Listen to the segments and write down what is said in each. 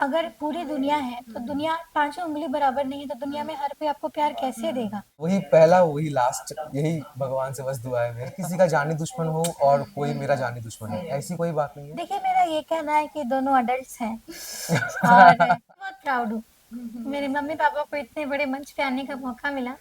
अगर पूरी दुनिया है तो दुनिया पांचों उंगली बराबर नहीं है, तो दुनिया में हर कोई आपको प्यार कैसे देगा। वही पहला वही लास्ट, यही भगवान से बस दुआ है मेरी, किसी का जानी दुश्मन हो और कोई मेरा जानी दुश्मन है, ऐसी कोई बात नहीं देखिए, मेरा ये कहना है कि दोनों अडल्ट्स हैं और है। बहुत प्राउड हूँ। मेरे मम्मी पापा को इतने बड़े मंच पे आने का मौका मिला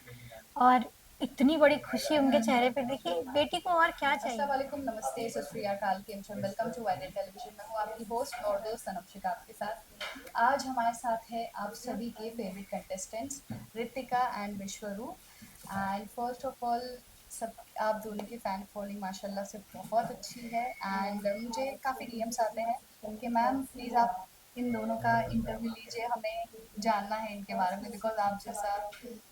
और इतनी बड़ी खुशी उनके चेहरे पे देखिए, बेटी को और क्या चाहिए। अस्सलाम वालेकुम, नमस्ते, सत श्री अकाल, केम छो, वेलकम टू वायरल टेलीविजन। मैं हूँ आपकी होस्ट और दोस्त सनम आपके साथ। आज हमारे साथ है आप सभी के फेवरेट कंटेस्टेंट्स रितिका एंड विश्वरू। एंड फर्स्ट ऑफ ऑल, सब आप दोनों की फ़ैन फॉलोइंग माशाल्लाह से बहुत अच्छी है। एंड मुझे काफ़ी डीएम्स आते हैं कि मैम प्लीज़ आप इन दोनों का इंटरव्यू लीजिए, हमें जानना है इनके बारे में, बिकॉज आप जैसा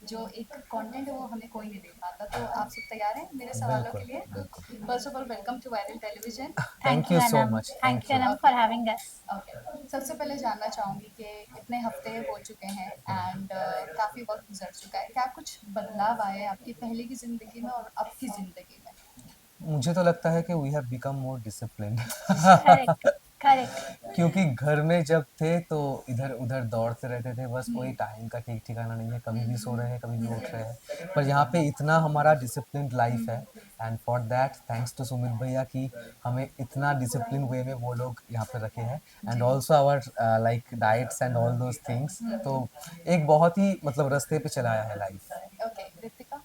जो एक कंटेंट है वो हमें कोई नहीं दे पाता। तो आप सब तैयार हैं मेरे सवालों के बिल्कुल लिए? बिल्कुल। First of all, welcome to viral television. Thank thank you you so Anam, much, thank thank you you. Anam for having us. Okay, सबसे पहले जानना चाहूँगी कि इतने हफ्ते हो चुके हैं एंड काफ़ी वक्त गुजर चुका है, क्या कुछ बदलाव आए आपकी पहले की ज़िंदगी में और अब की ज़िंदगी में? मुझे तो लगता है कि we have become more disciplined. Correct, correct. क्योंकि घर में जब थे तो इधर उधर दौड़ते रहते थे, बस कोई टाइम का ठीक ठिकाना नहीं है, कभी भी सो रहे हैं कभी भी उठ रहे हैं। पर यहाँ पे इतना हमारा डिसिप्लिन्ड लाइफ है, and for that thanks to Sumit भैया कि हमें इतना डिसिप्लिन वे में वो लोग यहाँ पे रखे हैं। एंड जी। Also our like diets and all those things. तो एक बहुत ही मतलब रास्ते पे चलाया है लाइफ। ओके, रितिका।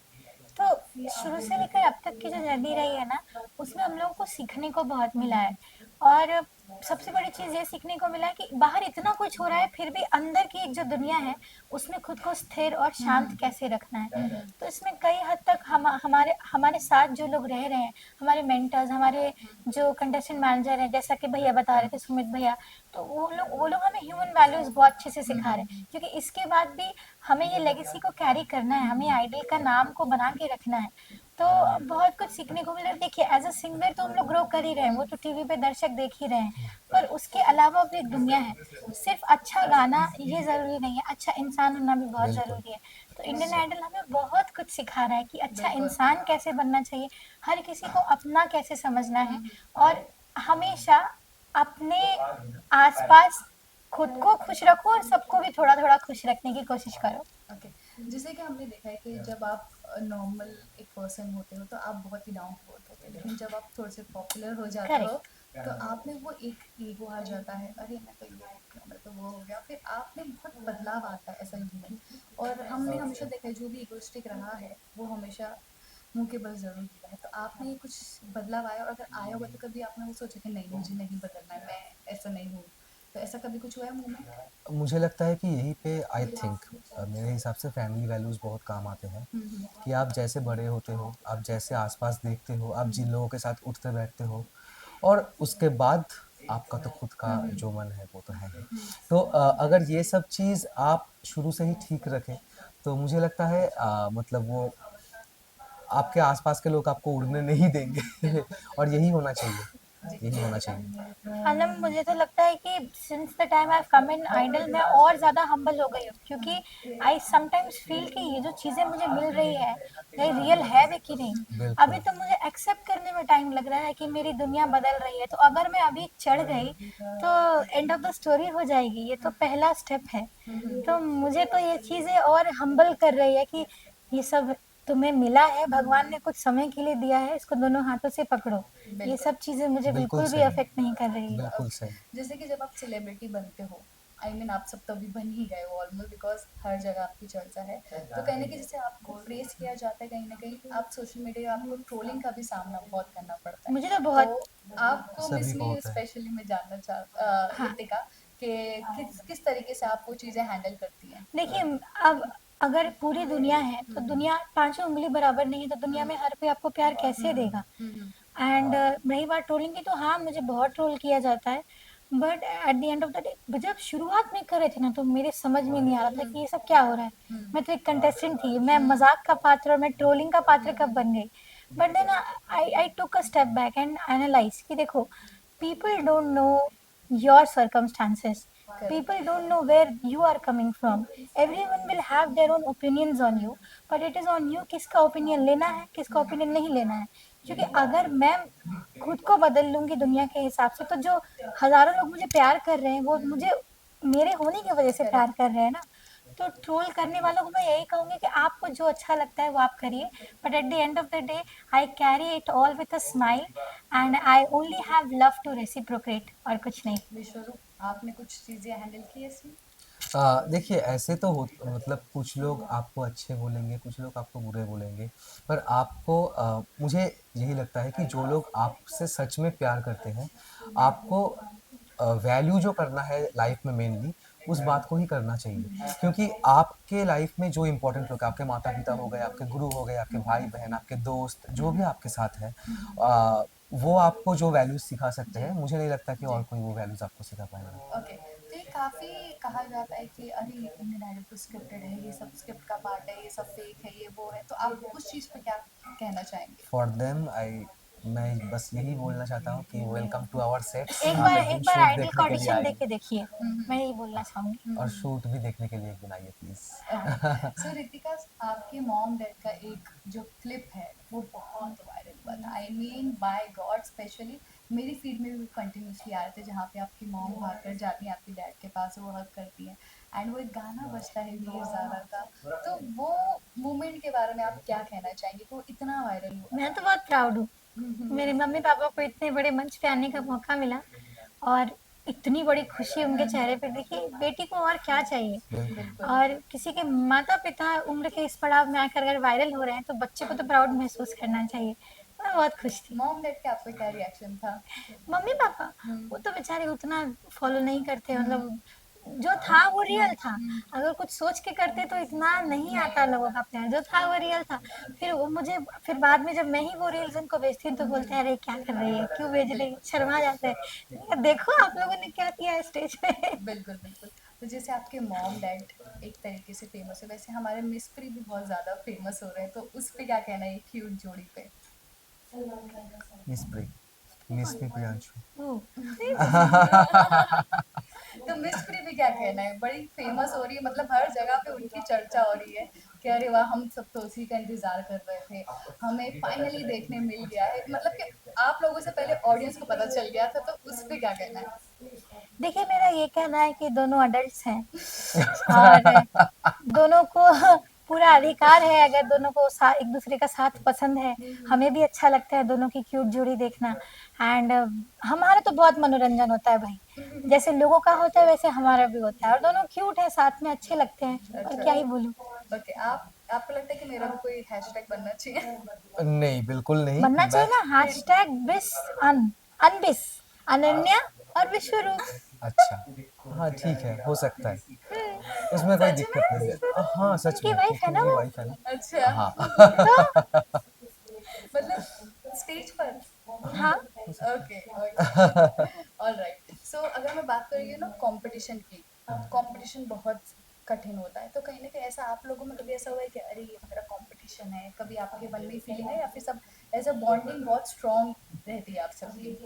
तो शुरू से लेकर अब तक की जो जर्नी रही है ना, उसमें हम लोगों को सीखने को बहुत मिला है। और सबसे बड़ी चीज़ ये सीखने को मिला है कि बाहर इतना कुछ हो रहा है, फिर भी अंदर की एक जो दुनिया है, उसमें खुद को स्थिर और शांत कैसे रखना है। तो इसमें कई हद तक हमारे हमारे साथ जो लोग रह रहे हैं, हमारे मेंटर्स, हमारे जो कंटेस्टेंट मैनेजर हैं, जैसा कि भैया बता रहे थे, सुमित भैया, तो वो लोग हमें ह्यूमन वैल्यूज़ बहुत अच्छे से सिखा रहे हैं, क्योंकि इसके बाद भी हमें ये लेगेसी को कैरी करना है, हमें आइडल का नाम को बना के रखना है। तो बहुत कुछ सीखने को मिला। देखिए, एज अ सिंगर तो हम लोग ग्रो कर ही रहे हैं, वो तो टीवी पे दर्शक देख ही रहे हैं, पर उसके अलावा भी एक दुनिया है। सिर्फ अच्छा गाना ये ज़रूरी नहीं है, अच्छा इंसान होना भी बहुत बिल्कुल। ज़रूरी है। तो इंडियन आइडल हमें बहुत कुछ सिखा रहा है कि अच्छा इंसान कैसे बनना चाहिए, हर किसी को अपना कैसे समझना है, और हमेशा अपने आसपास खुद को खुश रखो और सबको भी थोड़ा-थोड़ा खुश रखने की कोशिश करो। ओके, जैसे कि हमने देखा है कि जब आप नॉर्मल एक पर्सन होते हो तो आप बहुत ही डाउन टू अर्थ होते हो, लेकिन जब आप थोड़े से पॉपुलर हो जाते हो करेक्ट। तो आप में वो एक ईगो आ जाता है, अरे मैं तो ये हो गया, मैं तो वो हो गया, फिर आप में बहुत बदलाव आता है ऐसा ह्यूमन। और हमने हमेशा देखा है जो भी इगोइस्टिक रहा है वो हमेशा मुंह के बल जरूर गिरा है। तो आप में ये कुछ बदलाव आया, और अगर आया होगा तो कभी आपने वो सोचा कि नहीं मुझे नहीं बदलना है, मैं ऐसा नहीं हूँ, तो ऐसा कभी कुछ हुआ है मोमेंट? मुझे लगता है कि यहीं पे आई थिंक मेरे हिसाब से फैमिली वैल्यूज़ बहुत काम आते हैं। कि आप जैसे बड़े होते हो, आप जैसे आसपास देखते हो, आप जिन लोगों के साथ उठते बैठते हो, और उसके बाद आपका तो खुद का जो मन है वो तो है ही। तो अगर ये सब चीज़ आप शुरू से ही ठीक रखें तो मुझे लगता है मतलब वो आपके आसपास के लोग आपको उड़ने नहीं देंगे। और यही होना चाहिए, यही होना चाहिए। आनंद, मुझे तो लगता है कि since the time I have come in Idol मैं और ज़्यादा हम्बल हो गई हूँ, क्योंकि आई समटाइम्स फील कि ये जो चीज़ें मुझे मिल रही है, ये रियल है भी कि नहीं। अभी बिल्कुल। तो मुझे एक्सेप्ट करने में टाइम लग रहा है कि मेरी दुनिया बदल रही है, तो अगर मैं अभी चढ़ गई तो एंड ऑफ द स्टोरी हो जाएगी। ये तो पहला स्टेप है। तो मुझे तो ये चीज़ें और हम्बल कर रही है कि ये सब तुम्हें मिला है, भगवान ने कुछ समय के लिए दिया है, इसको दोनों हाथों से पकड़ो। ये बिल्कुल। सब चीज़ें मुझे बिल्कुल बिल्कुल भी सही, अफ़ेक्ट नहीं कर रही है। बिल्कुल ओके, सही। जैसे कि जब आप सेलिब्रिटी बनते हो, आई मीन आप सब तो अभी बन ही गए हो ऑलमोस्ट, बिकॉज हर जगह आपकी चर्चा है, तो कहने की जैसे आपको प्रेस किया जाता है, कहीं ना कहीं आप सोशल मीडिया, आपको ट्रोलिंग का भी सामना बहुत करना पड़ता है। मुझे तो तो बहुत। आपको सभी मिस को मी होता है। स्पेशली मैं जानना हाँ, रितिका कि किस किस तरीके से आप वो चीज़ें हैंडल करती हैं? देखिए, अब अगर पूरी दुनिया है तो दुनिया पाँचों उँगली बराबर नहीं है, तो दुनिया में हर कोई आपको प्यार कैसे देगा। हम्म। एंड रही बात ट्रोलिंग की, तो हाँ, मुझे बहुत ट्रोल किया जाता है। But at the end of the day जब शुरुआत में कर रहे थे ना, तो मेरे समझ में नहीं आ रहा था कि ये सब क्या हो रहा है। मैं तो एक कंटेस्टेंट थी, मैं मजाक का पात्र और मैं ट्रोलिंग का पात्र कब बन गई। But then I I took a step back and analyze कि देखो, people don't know your circumstances. करेक्ट। People don't know where you are coming from. Everyone will have their own opinions on you, but it is on you किसका opinion लेना है, किसका opinion नहीं लेना है। क्योंकि अगर मैं खुद को बदल लूंगी दुनिया के हिसाब से, तो जो हजारों लोग मुझे प्यार कर रहे हैं वो मुझे मेरे होने की वजह से करेक्ट। प्यार कर रहे हैं ना। तो ट्रोल करने वालों को मैं यही कहूंगी कि आपको जो अच्छा लगता है वो आप करिए, but at the end of the day I carry it all with a smile and I only have love to reciprocate, और कुछ नहीं। विश्वरूप, आपने कुछ चीजें हैंडल की ऐसी? देखिए ऐसे तो हो, मतलब कुछ लोग आपको अच्छे बोलेंगे, कुछ लोग आपको बुरे बोलेंगे, पर आपको मुझे यही लगता है कि जो लोग आपसे सच में प्यार करते हैं, आपको वैल्यू जो करना है लाइफ में मेनली उस बात को ही करना चाहिए, क्योंकि आपके लाइफ में जो इम्पोर्टेंट लोग, आपके माता पिता हो गए, आपके गुरु हो गए, आपके भाई बहन, आपके दोस्त, जो भी आपके साथ है, वो आपको जो वैल्यूज सिखा सकते हैं, मुझे नहीं लगता कि और कोई वो वैल्यूज आपको सिखा पाएगा। ओके, तो ये काफी कहा जाता है कि अरे इंडियन आइडल तो स्क्रिप्टेड है, ये सब स्क्रिप्ट का पार्ट है, ये सब फेक है, ये वो है, तो आप उस चीज पे क्या कहना चाहेंगे? फॉर देम आई, मैं बस यही बोलना चाहता हूँ कि वेलकम टू आवर सेट्स, एक आप बार एक एक दिन बार शूट आइडल का देखने के लिए ऑडिशन दे आइए, के देखिए, मैं यही बोलना चाहूंगी। और शूट भी देखने के लिए एक दिन आइए प्लीज। ओके, सो रितिका, आपके मॉम डैड का एक जो क्लिप है वो बहुत वायरल हुआ था। I mean by God, specially मेरी फीड में भी कंटिन्यूसली आ रहे थे, जहाँ पे आपकी मॉम भागकर जाती है आपके डैड के पास, वो हग करती है एंड वो एक गाना बजता है वीर ज़ारा का। तो वो मोमेंट के बारे में आप क्या कहना चाहेंगे कि वो इतना वायरल हुआ मैं था? तो बहुत प्राउड हूँ, हम्म, मेरे मम्मी पापा को इतने बड़े मंच पे आने का मौका मिला, और इतनी बड़ी खुशी उनके चेहरे पे देखिए, बेटी को और क्या चाहिए। बिल्कुल। बिल्कुल। और किसी के माता पिता उम्र के इस पड़ाव में आकर अगर वायरल हो रहे हैं तो बच्चे को तो प्राउड महसूस करना चाहिए। मैं बहुत खुश थी। मॉम डैड का आपका क्या रिएक्शन था? मम्मी पापा, वो हम्म, तो बेचारे उतना फॉलो नहीं करते, हम्म, मतलब जो था वो रियल था। हम्म, अगर कुछ सोच के करते तो इतना नहीं आता लोगों का प्यार, जो था वो रियल था। फिर वो मुझे, फिर बाद में जब मैं ही वो रील्स उनको भेजती हूँ तो बोलते हैं अरे क्या कर रही है, क्यों भेज रही है, शर्मा जाते हैं। देखो आप लोगों ने क्या किया है स्टेज पे। बिल्कुल, बिल्कुल। तो जैसे आपके मॉम डैड एक तरीके से फ़ेमस है, वैसे हमारे मिस्त्री भी बहुत ज़्यादा फ़ेमस हो रहे हैं, तो उस पे क्या कहना है ये क्यूट जोड़ी पे? मिस प्री, मिस मी प्रियांशु। ओह, तो मिस्त्री भी क्या कहना है? बड़ी फ़ेमस हो रही है, मतलब हर जगह पे उनकी चर्चा हो रही है कि अरे वाह! हम सब तो उसी का इंतज़ार कर रहे थे, हमें फाइनली देखने मिल गया है। मतलब कि आप लोगों से पहले ऑडियंस को पता चल गया था, तो उस पे क्या कहना है? देखिए मेरा ये कहना है कि दोनों अडल्ट्स हैं, और दोनों को पूरा अधिकार है, अगर दोनों को एक दूसरे का साथ पसंद है, हमें भी अच्छा लगता है दोनों की क्यूट जोड़ी देखना। एंड हमारा तो बहुत मनोरंजन होता है भाई, जैसे लोगों का होता है वैसे हमारा भी होता है, और दोनों क्यूट है, साथ में अच्छे लगते हैं, और अच्छा, क्या ही बोलूं। ओके, आप आपको लगता है कि मेरा भी कोई हैशटैग बनना चाहिए? नहीं, बिल्कुल नहीं। बनना मैं चाहिए ना, हैशटैग बिस अनबिस, अनन्या और विश्वरूप। अच्छा, हाँ ठीक है, हो सकता है, उसमें कोई सच दिक्कत नहीं में? है। हाँ सच उनकी में, वाइफ क्योंकि है ना मेरी वो। वाइफ है अच्छा। ना। हाँ। तो मतलब स्टेज पर? हाँ, ओके, ओके, ऑलराइट। सो अगर मैं बात कर रही हूँ ना कंपटीशन की, कंपटीशन बहुत कठिन होता है, तो कहीं ना कहीं ऐसा आप लोगों में कभी ऐसा हुआ है कि अरे ये तो मेरा कंपटीशन है, कभी आपके मन में फीलिंग है, या फिर सब एज अ बॉन्डिंग बहुत स्ट्रांग रहती है आप सबकी?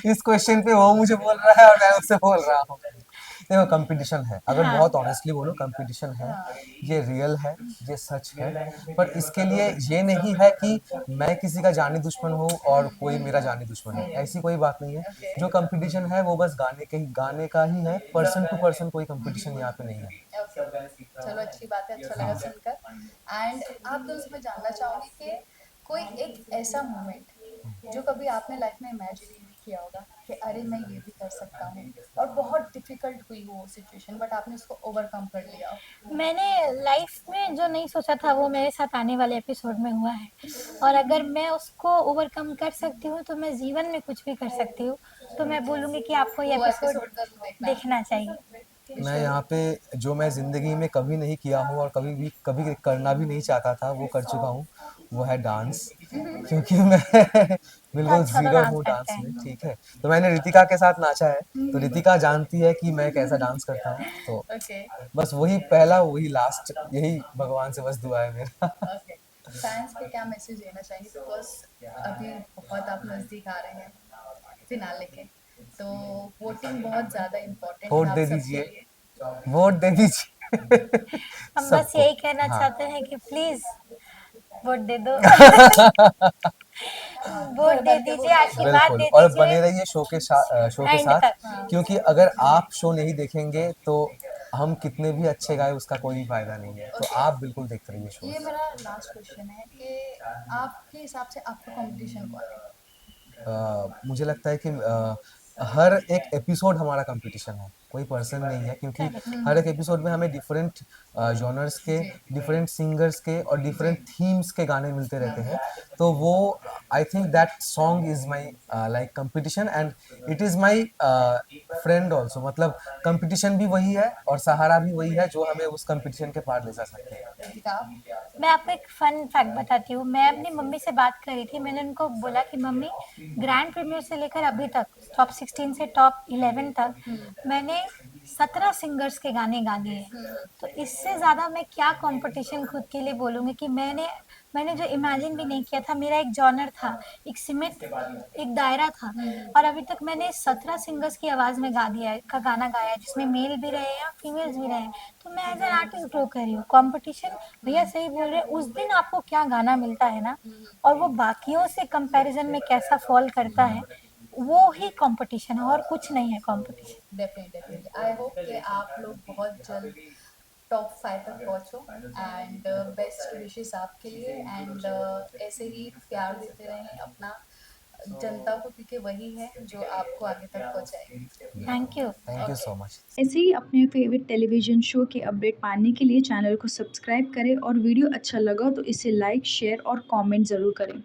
इस क्वेश्चन पे वो मुझे बोल रहा है और मैं उससे बोल रहा हूँ। देखो कंपटीशन है, अगर हाँ, बहुत ऑनेस्टली बोलो कंपटीशन है, हाँ, ये रियल है, ये सच है, पर इसके लिए ये नहीं है कि मैं किसी का जानी दुश्मन हूँ और कोई मेरा जानी दुश्मन है, ऐसी कोई बात नहीं है। ओके, जो कंपटीशन है वो बस गाने का ही है, पर्सन टू पर्सन कोई कंपटीशन यहाँ पे नहीं है। ओके, चलो अच्छी बात है, अच्छा लगा हाँ। सुनकर। एंड आप दोनों से मैं जानना चाहूंगी कि कोई एक ऐसा मोमेंट जो कभी आपने लाइफ में इमेजिन ही नहीं किया होगा कि अरे मैं ये भी कर सकता हूँ, और बहुत डिफिकल्ट हुई वो सिचुएशन बट आपने उसको ओवरकम कर लिया हो। मैंने लाइफ में जो नहीं सोचा था वो मेरे साथ आने वाले एपिसोड में हुआ है, और अगर मैं उसको ओवरकम कर सकती हूँ तो मैं जीवन में कुछ भी कर सकती हूँ। तो मैं बोलूँगी कि आपको ये वो एपिसोड एपिसोड जरूर देखना। देखना चाहिए। मैं विश्वरूप? यहाँ पे जो मैं ज़िंदगी में कभी नहीं किया हूँ और कभी करना भी नहीं चाहता था वो कर चुका हूँ, वो है डांस। क्योंकि मैं तो बिल्कुल अच्छा तो ज़ीरो डांस हूँ करते डांस हैं। में, ठीक है? तो मैंने रितिका के साथ नाचा है, तो रितिका जानती है कि मैं कैसा डांस करता हूँ, तो ओके, बस वही पहला वही लास्ट, यही भगवान से बस दुआ है मेरा। ओके, फैंस को क्या मैसेज देना चाहेंगे, बिकॉज अभी बहुत आप नजदीक आ रहे हैं फिनाले के, तो वोटिंग बहुत ज्यादा इम्पोर्टेंट है वोट आप दे सबके दीजिए, लिए। वोट दे दीजिए। हम बस सबको। यही कहना हाँ। चाहते हैं कि प्लीज वोट दे दो। वोट दे भर के वो दीजिए, आशीर्वाद बिल्कुल, दे और दीजिए बने रहिए शो के एंड साथ, तक। हाँ क्योंकि अगर आप शो नहीं देखेंगे तो हम कितने भी अच्छे गाए उसका कोई फायदा नहीं है, तो ओके आप बिल्कुल देखते रहिए ये शोज। मेरा लास्ट क्वेश्चन है कि आपके हिसाब से आपका कंपटीशन कौन है मुझे लगता है कि हर एक एपिसोड हमारा कंपटीशन है, कोई पर्सन नहीं है, क्योंकि करेक्ट। हर एक एपिसोड में हमें डिफरेंट जॉनर्स के, जी डिफरेंट सिंगर्स के और जी डिफरेंट थीम्स के गाने मिलते रहते हैं। तो वो I think that song is my like competition, and it is my friend also. मतलब कंपटीशन भी वही है और सहारा भी वही है जो हमें उस कंपटीशन के पार ले जा सकते हैं। रितिका आप मैं आपको एक फन फैक्ट बताती हूँ। मैं अपनी मम्मी से बात कर रही थी, मैंने उनको बोला कि मम्मी, ग्रैंड प्रीमियर से लेकर अभी तक टॉप 16 से टॉप 11 तक मैंने 17 सिंगर्स के गाने गा दिए हैं। तो इससे ज़्यादा मैं क्या कंपटीशन खुद के लिए बोलूँगी कि मैंने मैंने जो इमेजिन भी नहीं किया था। मेरा एक जॉनर था, एक सीमित एक दायरा था, और अभी तक मैंने 17 सिंगर्स की आवाज़ में गा दिया है, का गाना गाया है, जिसमें मेल भी रहे हैं और फीमेल्स भी रहे हैं। तो मैं एज एन आर्टिस्ट ग्रो कर रही हूँ। कंपटीशन, भैया सही बोल रहे हैं, उस दिन आपको क्या गाना मिलता है ना, और वो बाकियों से कंपैरिजन में कैसा फॉल करता है, वो ही कंपटीशन है और कुछ नहीं है कंपटीशन। डेफिनेटली आई होप कि आप लोग बहुत जल्द टॉप 5 तक पहुंचो एंड बेस्ट विशेस आपके लिए एंड ऐसे ही प्यार देते रहें अपना जनता को क्योंकि वही है जो आपको आगे तक पहुंचाएगी thank you. Thank you okay so much. ऐसे ही अपने फेवरेट टेलीविज़न शो के अपडेट पाने के लिए चैनल को सब्सक्राइब करें और वीडियो अच्छा लगा तो इसे लाइक, शेयर और कमेंट ज़रूर करें।